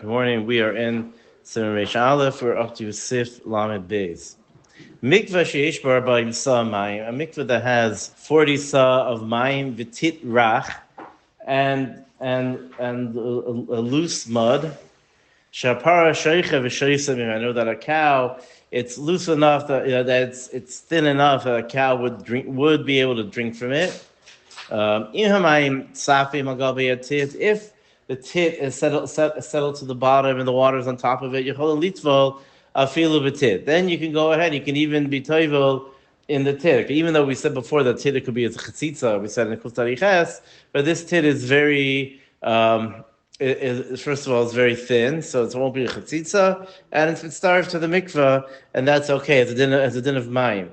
Good morning. We are in Simon Reish Aleph. We're up to Sif Lamed Beis. Mikvah sheish bar ba'im sa mayim. A mikvah that has 40 sa of mayim v'tit rach and a loose mud. Shapara sheicha v'sheisa. I know that a cow, it's loose enough that that it's thin enough that a cow would be able to drink from it. If the tit is settled to the bottom and the water is on top of it, then you can go ahead. You can even be toivel in the tit. Even though we said before that tit could be a chatzitza, we said in the Kustariches, but this tit is very, first of all, it's very thin, so it won't be a chatzitza, and it's starved to the mikvah, and that's okay. It's a din of mayim.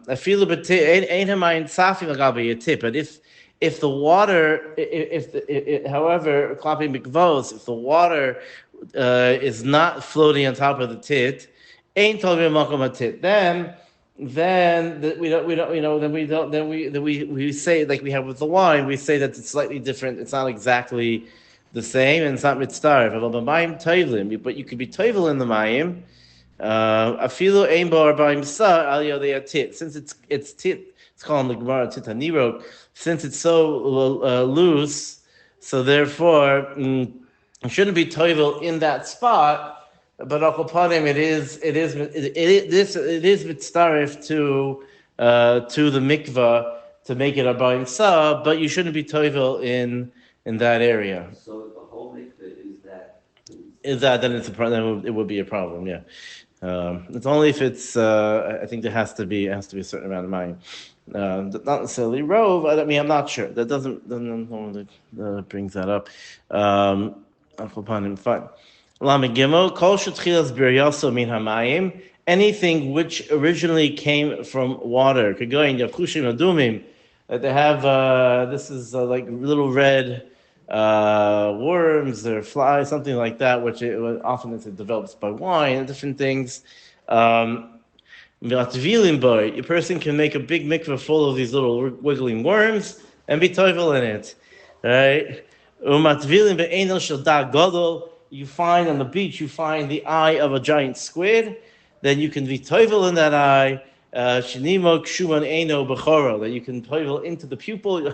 I feel a bit ain't hamayim tzafim agabi a tip, but if the water, however, klapi mikvaos, if the water is not floating on top of the tit, ain't tovim makom a tit. Then we say, like we have with the wine, we say that it's slightly different. It's not exactly the same, and it's not mitzdarf. But you could be toivel in the mayim. Afilu ein bo arba'im sa al yodei tit. Since it's tit, it's called the Gemara tit hanirok. Since it's so loose, so therefore you shouldn't be toivel in that spot. But akopanim, it is mitzdarif to the mikvah to make it arba'im sa, but you shouldn't be toivel in that area. So the whole mikvah is that then it's a problem. It would be a problem, yeah. It's only if it's. I think there has to be a certain amount of money. Not necessarily rove. I mean, I'm not sure. That doesn't brings that up. Fine. Lamed Gimel Kol shetchilas biryaso min hamayim. Anything which originally came from water. Could go in yakushim adumim. They have this is like little red worms or flies, something like that, which often it develops by wine and different things. A person can make a big mikveh full of these little wiggling worms and be toivel in it, right? You find on the beach, you find the eye of a giant squid, then you can be toivel in that eye. That you can toivel into the pupil. You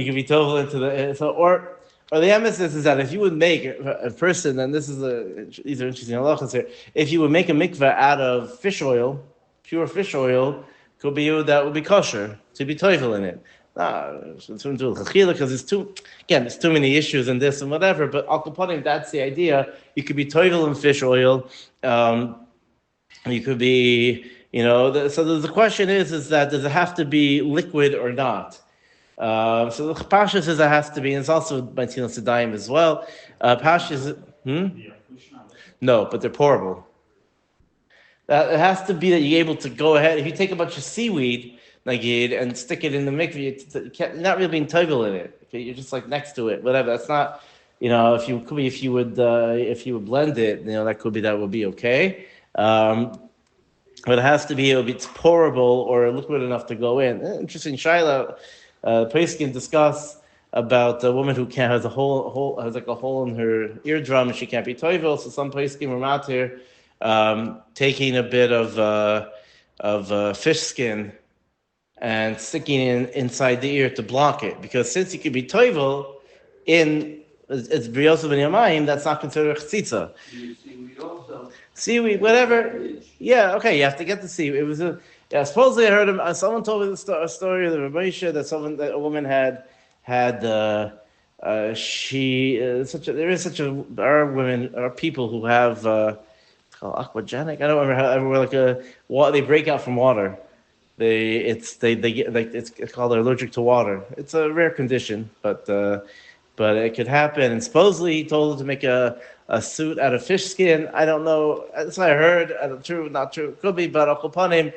can be toivel into the or the emphasis is that if you would make a person, and these are interesting halachas here. If you would make a mikveh out of fish oil, pure fish oil, could be that would be kosher to be toivel in it. Because there's too many issues in this and whatever. But al kaponim, that's the idea. You could be toivel in fish oil. You could be, so the question is that does it have to be liquid or not? So the Pasha says it has to be, and it's also by Tina Sedayim as well. Pasha is, no, but they're pourable. It has to be that you're able to go ahead. If you take a bunch of seaweed, and stick it in the mikveh, you're not really being toivel in it. Okay? You're just like next to it, whatever. That's not, if you would blend it, that would be okay. But it has to be, it's pourable or liquid enough to go in. Interesting shaila. Peskin discuss about a woman who has a hole in her eardrum and she can't be toivel. So some Peskin were matir taking a bit of fish skin and sticking inside the ear to block it, because since you could be toivel in it's briyos ben yamayim, that's not considered a chatzitza. Seaweed also. Seaweed, whatever. Yeah, okay. You have to get the seaweed. It was supposedly I heard him. Someone told me a story of the Rebbeisha that a woman had. There are people who have it's called aquagenic. I don't remember how they break out from water. It's called they're allergic to water. It's a rare condition, but it could happen. And supposedly he told her to make a suit out of fish skin. I don't know. That's what I heard. True, not true. Could be, but akopanim.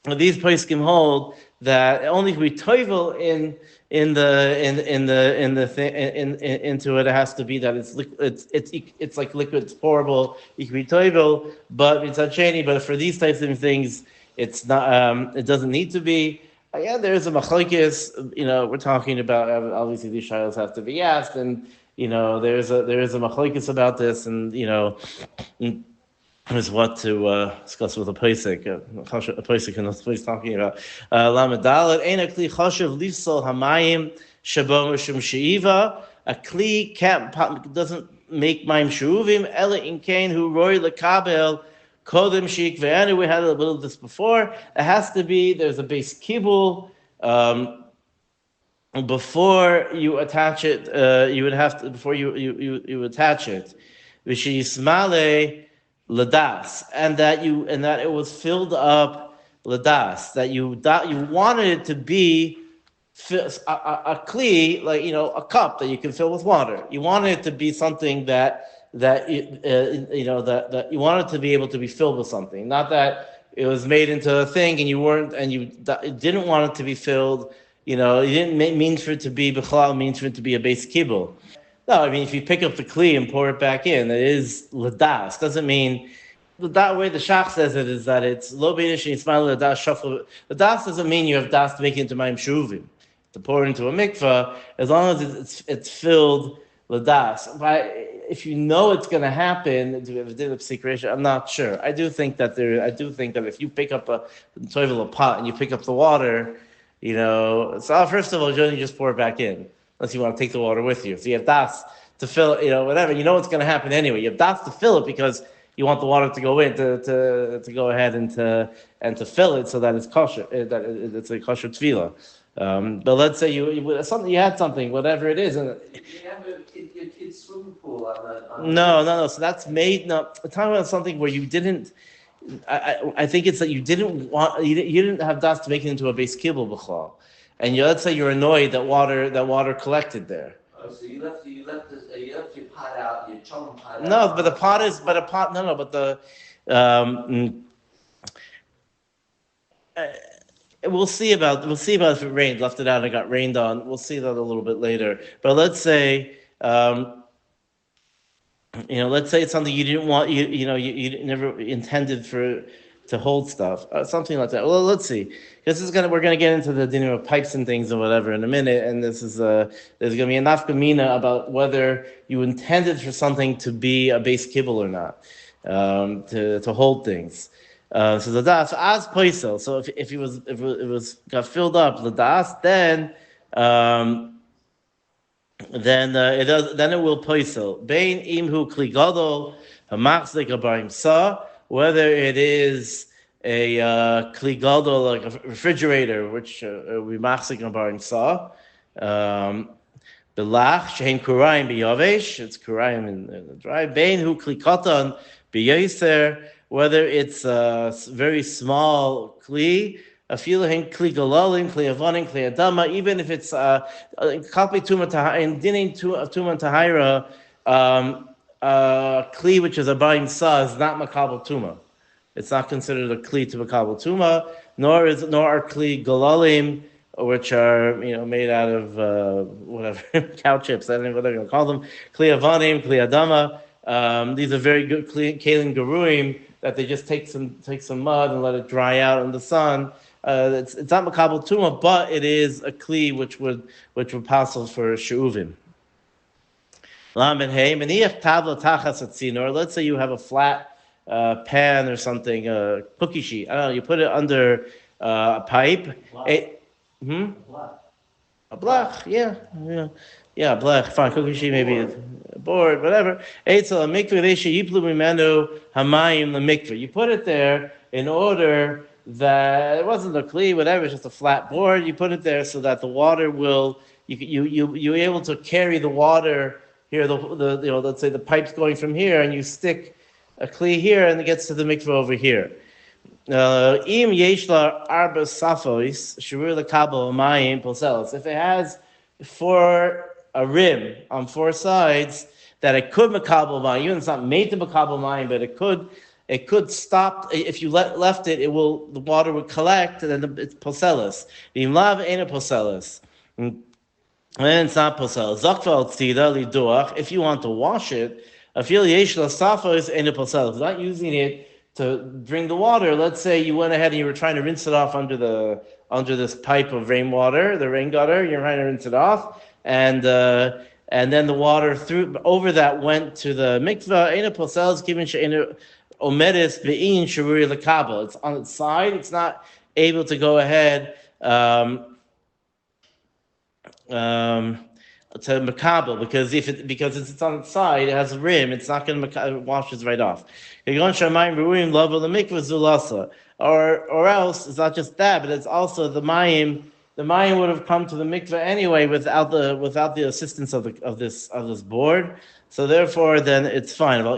These poskim hold that only can be toivel into it. It has to be that it's like liquid. It's pourable. You can be toivel, but it's unchaining. But for these types of things, it's not. It doesn't need to be. Again, there is a machlokes. We're talking about obviously these shilos have to be asked, and There's a machlokes about this, and is what to discuss with a Pesach. A Pesach knows what he's talking about. Lamed Dalet, Ein a kli choshev lifsol hamayim shabo mishum sheiva. A kli doesn't make mayim sheuvim. Ela in kain hu roi lekabel kodem sheik ve'anu. We had a little of this before. It has to be, there's a base kibul. Before you attach it, you would have to, before you attach it, v'sheyismale ladas, and that it was filled up ladas, that you wanted it to be a kli, like a cup that you can fill with water. You wanted it to be something that you wanted to be able to be filled with something, not that it was made into a thing and you didn't want it to be filled. You didn't mean for it to be b'chalal, means for it to be a base kibble. No, I mean, if you pick up the kli and pour it back in, it is ladas. Doesn't mean, that way the shach says it is that it's lo b'inish and yismael ladas shafel. Ladas doesn't mean you have das to make it into mayim shuvim, to pour into a mikvah, as long as it's filled ladas. If you know it's going to happen, do we have a din of secret? I'm not sure. I do think that if you pick up a pot and you pick up the water, so first of all, you just pour it back in, unless you want to take the water with you. So you have das to fill it, whatever. You know what's going to happen anyway. You have das to fill it because you want the water to go in to go ahead and to fill it so that it's kosher, that it's a kosher tefillah. But let's say you had something, whatever it is, and you have your kid's swimming pool on no. So that's made. No, I'm talking about something where you didn't. I think it's that you didn't have das to make it into a base kibble b'chlal, and let's say you're annoyed that water collected there. Oh, so you left your pot out, your chum pot out. No, but the pot is, but the we'll see about if it rained, left it out and it got rained on. We'll see that a little bit later. But let's say. Let's say it's something you didn't want, you never intended to hold stuff, something like that. Well, let's see. We're gonna get into the dinner of pipes and things or whatever in a minute, and this is there's gonna be a nafkamina about whether you intended for something to be a base kibble or not, to hold things. So the das as poisel. So if it was got filled up the das, then. Then it will poisel. Bein imhu kli gadol hamachzik abayim sa. Whether it is a kli gadol, like a refrigerator, which we machzik abayim sa. Belach shein kurayim biyavesh. It's kurayim in the dry. Bein hu kli katan biyaser. Whether it's a very small kli. Afilahin kli galalin, kli avanin, kli adama. Even if it's kalpi tuma in dinin tuma tahira, kli which is a bayim sa is not makabel tuma. It's not considered a kli to makabel tuma. Nor are kli galalim, which are made out of whatever cow chips. I don't know what they're going to call them. Kli avanim, kli adama. These are very good kalim garuim that they just take some mud and let it dry out in the sun. It's not makabel tuma, but it is a kli which would passel for sheuvim. Lamed hey meniach tabla tachas atzinor. Let's say you have a flat pan or something, a cookie sheet. I don't know. You put it under a pipe. A blach, yeah, blach. Fine, cookie sheet, maybe a board, whatever. Eitzel a mikveh reisha yiplu mimenu hamayim lemikveh. You put it there in order that it wasn't a kli, whatever, it's just a flat board. You put it there so that the water will, you're able to carry the water here. Let's say the pipe's going from here, and you stick a kli here, and it gets to the mikveh over here. Im yeshla arba safos shurur lekabel mayim poselos. If it has a rim on four sides that it could makabel mayim, it's not made to makabel mayim, but it could stop if you left it. The water would collect, and then it's poselis. Imlav ain't a poselis, and it's not poselis. Zakval tzida liduach. If you want to wash it, afil yesh lasafos ain't a poselis. Not using it to bring the water. Let's say you went ahead and you were trying to rinse it off under this pipe of rainwater, the rain gutter. You're trying to rinse it off, and and then the water through over that went to the mikvah. Eina posels given she'eina omedis be'in sharuri lekabel. It's on its side. It's not able to go ahead to makabel, because because it's on its side, it has a rim. It's not going to washes right off. Or else it's not just that, but it's also the mayim. The mayim would have come to the mikveh anyway without the assistance of this board. So therefore, then it's fine. Well,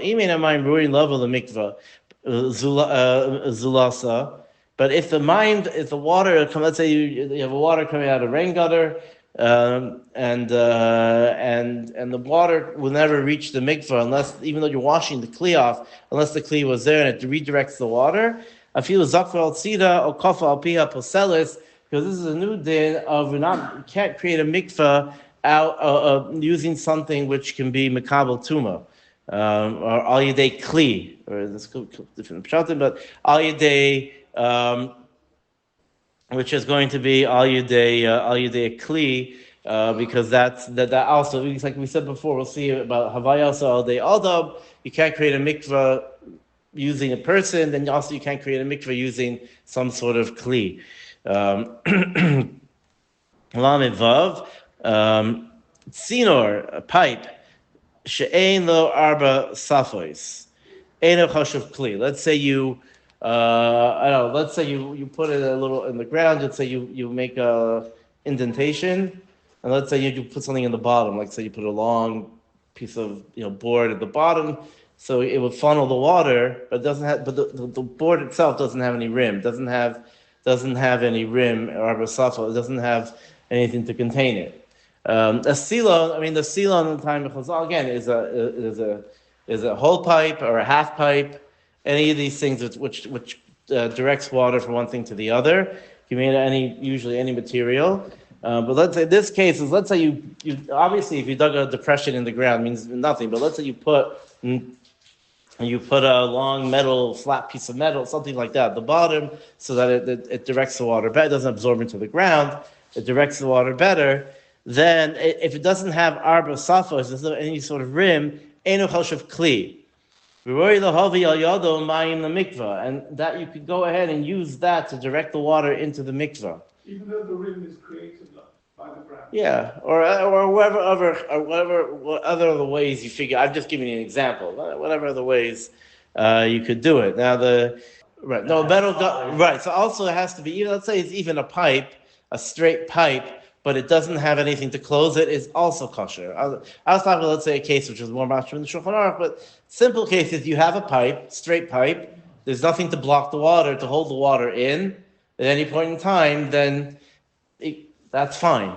zulasa. But if the water, let's say you have a water coming out of rain gutter, and the water will never reach the mikvah unless, even though you're washing the kli off, unless the kli was there and it redirects the water. I feel zakva al tzida or kafa al piha poselis, because this is a new din of you can't create a mikvah out using something which can be mekabel tuma, or al yedei kli, or this different pshatim, but al yedei. Which is going to be al yudei kli, because that also, like we said before, we'll see about havayasa al day aldab. You can't create a mikvah using a person, then also you can't create a mikvah using some sort of kli. Lamed vav, tzinor, a pipe, she'ein lo arba safois, ein chashuv kli. Let's say you. I don't know, let's say you put it a little in the ground. Let's say you make a indentation, and let's say you put something in the bottom. Like say you put a long piece of board at the bottom, so it would funnel the water, but it doesn't have. But the board itself doesn't have any rim. Doesn't have any rim or abasafa. It doesn't have anything to contain it. A silo. I mean, the silo in the time of Chazal again is a whole pipe or a half pipe. Any of these things which directs water from one thing to the other. You made usually any material. But let's say this case is, let's say you obviously if you dug a depression in the ground, it means nothing. But let's say you put a long metal, flat piece of metal, something like that at the bottom, so that it directs the water better. It doesn't absorb into the ground. It directs the water better. Then if it doesn't have arba safos, there's no any sort of rim, eno choshev kli. And that you could go ahead and use that to direct the water into the mikvah. Even though the rim is created by the ground. Yeah, or whatever other ways you figure. I'm just giving you an example. Whatever other ways you could do it. Now right. So also it has to be. Let's say it's even a pipe, a straight pipe, but it doesn't have anything to close it, is also kosher. I was talking about, let's say, a case which is more mashma in the Shulchan Aruch, but simple case is you have a pipe, straight pipe, there's nothing to block the water, to hold the water in at any point in time, then that's fine.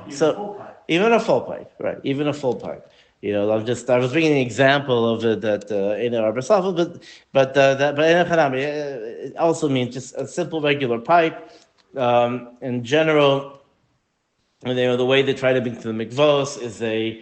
Even a full pipe, right? Even a full pipe. I was bringing an example of it that in our Basafel, but it also means just a simple regular pipe. In general, the way they try to bring to the Mikvaos is the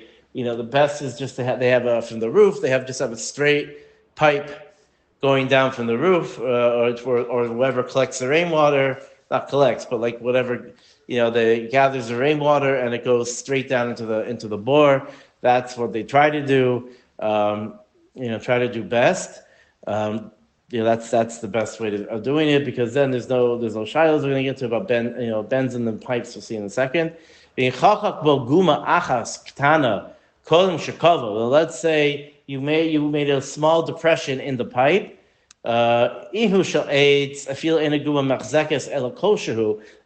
best is just to have, they have from the roof, they have a straight pipe going down from the roof, or whoever collects the rainwater, not collects, but like whatever, they gathers the rainwater and it goes straight down into the bore. That's what they try to do, try to do best. That's the best way of doing it, because then there's no shilos we're going to get to about bends in the pipes. We'll see in a second. Let's say you made a small depression in the pipe.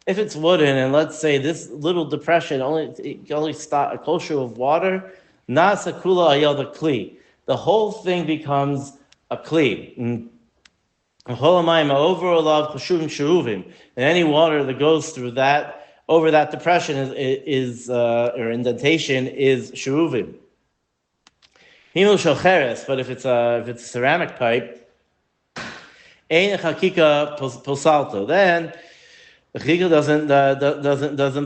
If it's wooden, and let's say this little depression only stop a kosher of water, the whole thing becomes a kli. And any water that goes through that, over that depression is or indentation is shuruvim. But if it's a ceramic pipe, ein chakika posalto, then the chakika doesn't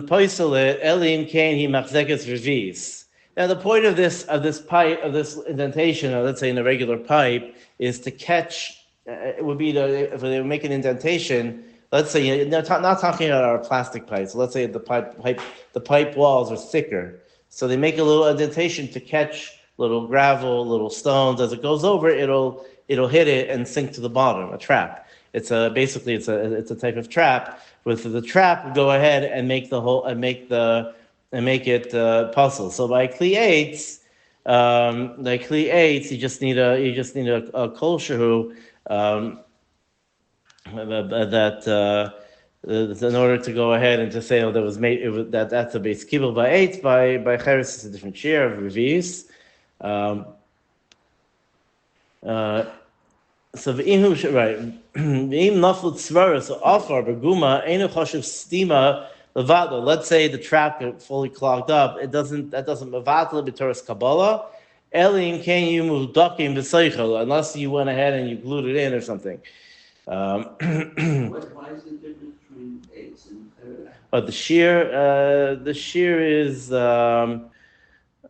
poisel it. Elim kain he machzekes revis. Now the point of this pipe, of this indentation, or let's say in a regular pipe, is to catch. It would be if they make an indentation. Let's say not talking about our plastic pipes. So let's say the pipe walls are thicker, So they make a little indentation to catch little gravel, little stones. As it goes over, it'll hit it and sink to the bottom. A trap. It's a type of trap. With the trap, will go ahead and make the whole and make it puzzle. So by Kli Eitz, you just need a kol shehu that. In order to go ahead and to say, that was made, that's a base kibble by 8 by Cheres is a different share of revies. So v'imhu right, v'im naflu tzvara, so afar beguma enu choshev stima levado. Let's say the trap got fully clogged up. That doesn't mevatel b'toras kabbalah. Elim can you move dakim b'seichel, unless you went ahead and you glued it in or something. Why is the difference between 8 and 3? But the shear is.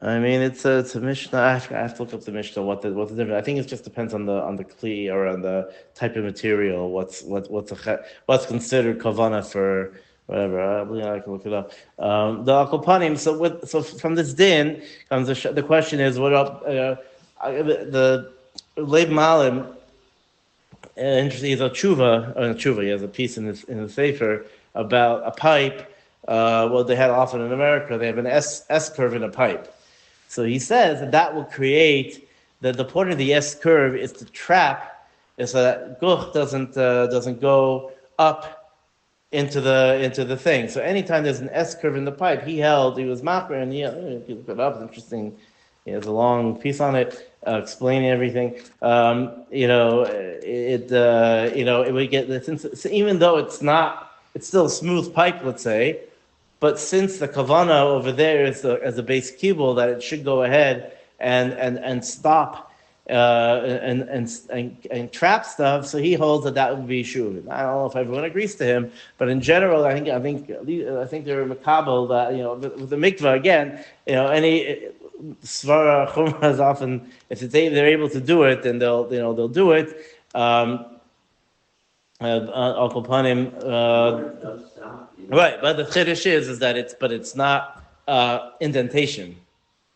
It's a Mishnah. I have to look up the Mishnah. What the difference? I think it just depends on the kli or on the type of material. What's considered kavana for whatever. I believe I can look it up. The akopanim. So from this din comes the question is what up the leib malim. Interesting, he's a tshuva. He has a piece in the sefer about a pipe. Well, they had often in America. They have an S curve in a pipe. So he says that will create the point of the S curve is to trap, is so that guch doesn't go up into the thing. So anytime there's an S curve in the pipe, he was machmer, and if you look it up, it's interesting. He has a long piece on it. Explaining everything, it would get since even though it's still a smooth pipe, let's say, but since the kavana over there is as a base kibble that it should go ahead and stop and trap stuff, so he holds that would be shuv. I don't know if everyone agrees to him, but in general, I think they're makabel that with the mikvah again, any. Svara Chumrah is often, if they're able to do it, then they'll do it. Right, but the chiddush is that it's not indentation.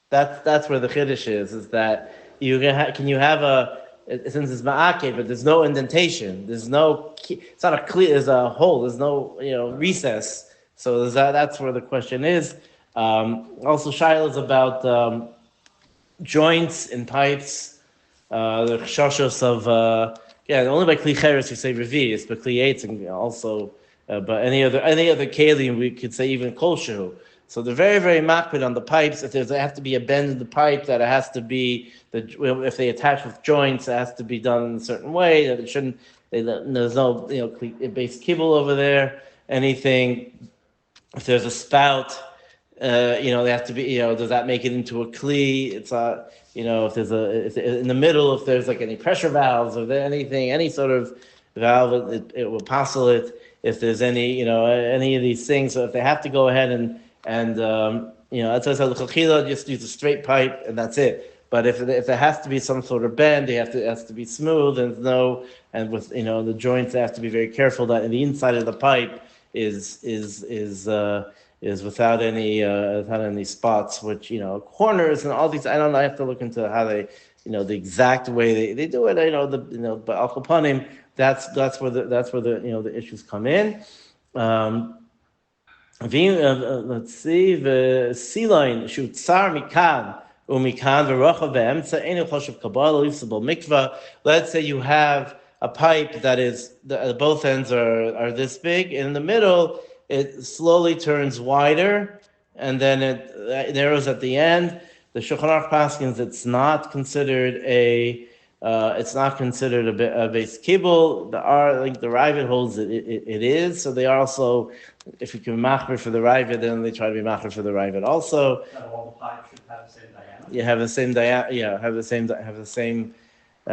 That's where the chiddush is that can you have since it's ma'ake, but there's no indentation. It's not a clear. There's a hole. There's no recess. So that's where the question is. Also, Shaila is about joints in pipes, the chashos of only by kli cheres you say revius, but kli eitz and also, but any other kalim we could say even kol shehu. So they're very very makpid on the pipes. If there have to be a bend in the pipe, that it has to be if they attach with joints, it has to be done in a certain way. That it shouldn't. There's no base kibble over there. Anything. If there's a spout. They have to be. Does that make it into a kli? It's if there's if in the middle, if there's like any pressure valves or any sort of valve, it will passel it. If there's any of these things, so if they have to go ahead and that's why I said l'chachila, just use a straight pipe and that's it. But if there has to be some sort of bend, it has to be smooth and with the joints, they have to be very careful that in the inside of the pipe is without any spots, which corners and all these. I don't know. I have to look into how they, the exact way they do it. But al kapanim, that's where the issues come in. Let's see the silain shutzar mikan umikan v'rochav be'emtza enu choshev kabbalah usable mikvah. Let's say you have a pipe that is both ends are this big, and in the middle it slowly turns wider, and then it narrows at the end. The Shulchan Aruch paskins it's not considered a base kibble. The Ravid holds it is. So they are also, if you can machmer for the Ravid, then they try to be machmer for the Ravid also. So all the pipes should have the same diameter. You have the same try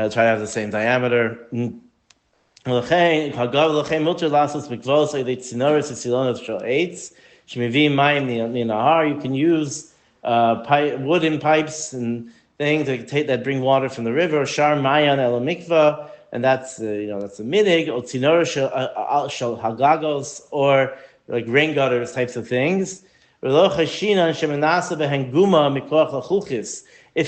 to have the same diameter. You can use wooden pipes and things that bring water from the river. Shar mayan el mikvah, and that's that's a minig or tzinor shel hagagos, or like rain gutters types of things. If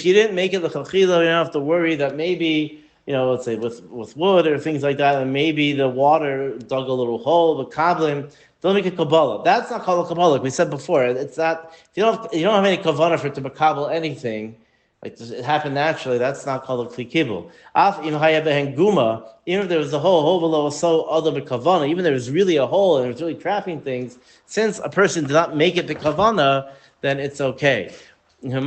you didn't make it l'chachila, you don't have to worry that maybe, let's say with wood or things like that, and maybe the water dug a little hole, the kablim, don't make a kabbalah. That's not called a kabbalah. Like we said before, it's not, if you don't have any kavanah for it to makabel anything, like it happened naturally, that's not called a kli kibul. Even if there was a hole below so other kavana, even if there was really a hole and it was really trapping things, since a person did not make it the kavana, then it's okay. Let's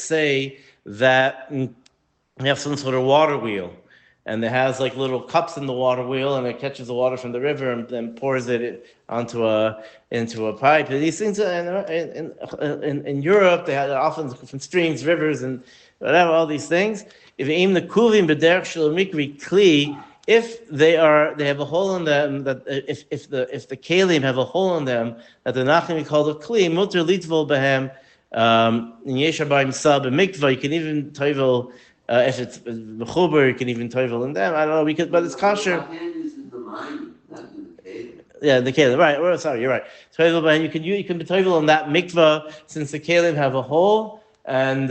say that you have some sort of water wheel, and it has like little cups in the water wheel, and it catches the water from the river and then pours it into a pipe. These things in Europe, they had often from streams, rivers, and whatever, all these things. If they have a hole in them, that if the kalim have a hole in them, that they're not going to be called a kli, muter litvol behem in yesha b'im sab and mikvah. You can even toivel if it's mechuber. You can even toivel in them. I don't know, but it's kosher. My hand is in the mind, not in the kalim. Yeah, the kalim. Right. Oh, sorry, you're right. Toivel behem. You can be toivel in that mikvah since the kalim have a hole, and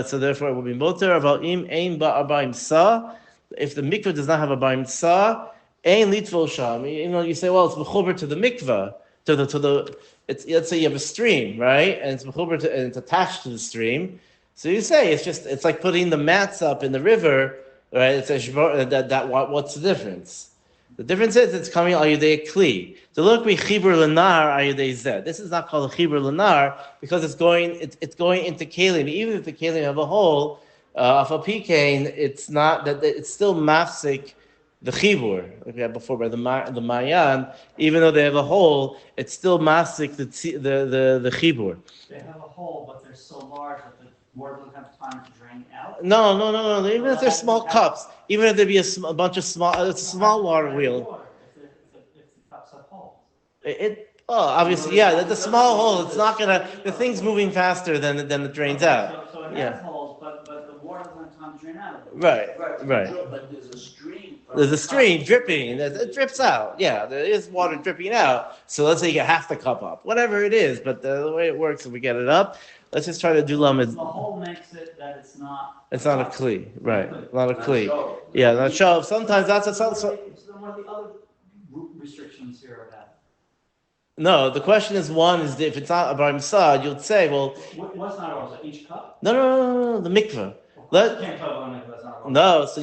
so therefore it will be muter. About im ein ba'arbaim sa. If the mikvah does not have a bar mitzvah, ein litvol sham. You say, well, it's mechuber to the mikvah, to the. Let's say you have a stream, right, and it's mechuber and it's attached to the stream. So you say it's like putting the mats up in the river, right? It's what's the difference? The difference is it's coming al yudei kli. To look be chibur lenar al yudei zed. This is not called a chibur lenar because it's going into kalim. Even if the kalim have a hole. Of a pecan, it's not that it's still mafsik the chibur like we had before by the mayan. Even though they have a hole, it's still mafsik the chibur. They have a hole, but they're so large that the water doesn't have time to drain out. No. Even if they're small cups, even if there be a bunch of small, it's a small water wheel. If the cups have holes. Obviously, yeah. The small hole, it's not gonna. The thing's moving faster than it drains out. So it has holes, but the water doesn't have time to drain out. Right. But there's a stream. There's a stream dripping. It drips out. Yeah, there is water dripping out. So let's say you get half the cup up, whatever it is. But the way it works, if we get it up, let's just try to do lamed. The hole makes it that it's not. It's not a kli, right? Not a kli. Yeah, not shov. Sometimes that's a. So then what are the other restrictions here about? No, the question is one is if it's not a bar mitzvah, you'll say, well. What's not also each cup? No, the mikveh. So that's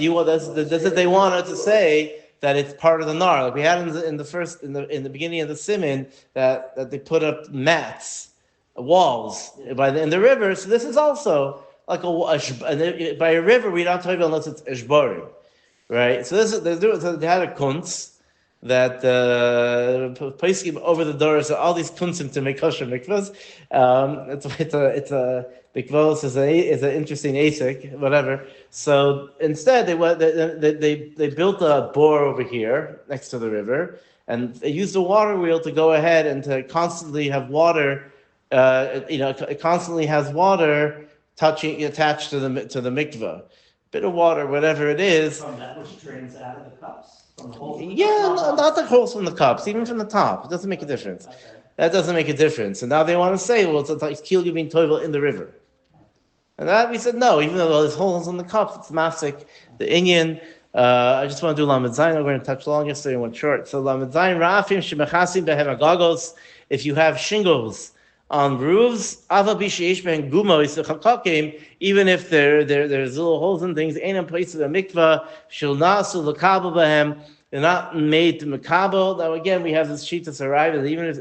what they wanted to say that it's part of the nar. Like we had in the beginning of the siman that they put up mats, walls in the river. So this is also like by a river we don't talk about unless it's eshbarim, right? So they had a kunz that poskim over the doors all these kunzim to make kosher mikvahs. It's a Mikvaos is an interesting asik, whatever. So instead, they built a bore over here next to the river, and they used a water wheel to go ahead and to constantly have water. It constantly has water attached to the mikvah. Bit of water, whatever it is. From that which drains out of the cups. From the holes. Not the holes from the cups, even from the top. It doesn't make a difference. Okay. That doesn't make a difference. And now they want to say, well, it's like kil you being toivel in the river. And that we said no, even though there's holes in the cups, it's mafsik, the inyan. I just want to do lamed zayin. We're going to touch long yesterday and one short. So lamed zayin ra'afim shemechasim behem agagos. If you have shingles on roofs, ava b'sheish behem gumo isachakakim. Even if there's little holes and things, ain't in place of the mikvah. Shel nasu l'kabel behem. They're not made to makabel. Now again, we have this sheet that's arrived. Even if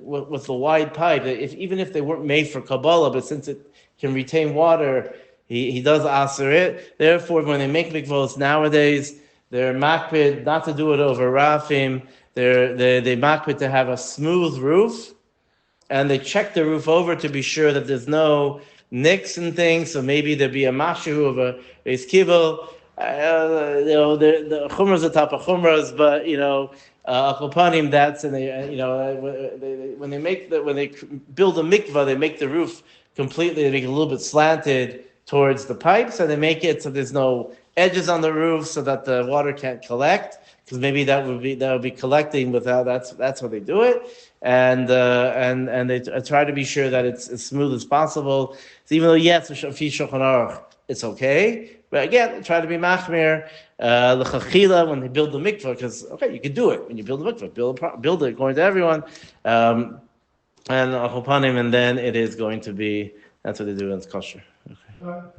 with the wide pipe, even if they weren't made for Kabbalah, but since it can retain water, he does aser it. Therefore, when they make mikvahs nowadays, they're makpid not to do it over rafim. They makpid to have a smooth roof, and they check the roof over to be sure that there's no nicks and things. So maybe there'd be a mashu of a beis kibbel. The chumras are top of chumras, but akopanim that's and when they build a mikvah, they make the roof completely. They make it a little bit slanted towards the pipes, and they make it so there's no edges on the roof, so that the water can't collect. because maybe that would be collecting without. That's how they do it, and they try to be sure that it's as smooth as possible. So even though yes, Shulchan Aruch, it's okay. But again, try to be machmir, l'chachila when they build the mikvah, because okay, you can do it when you build the mikvah, build it according to everyone, and al-Chopanim, and then it is going to be, that's what they do, and it's kosher. Okay.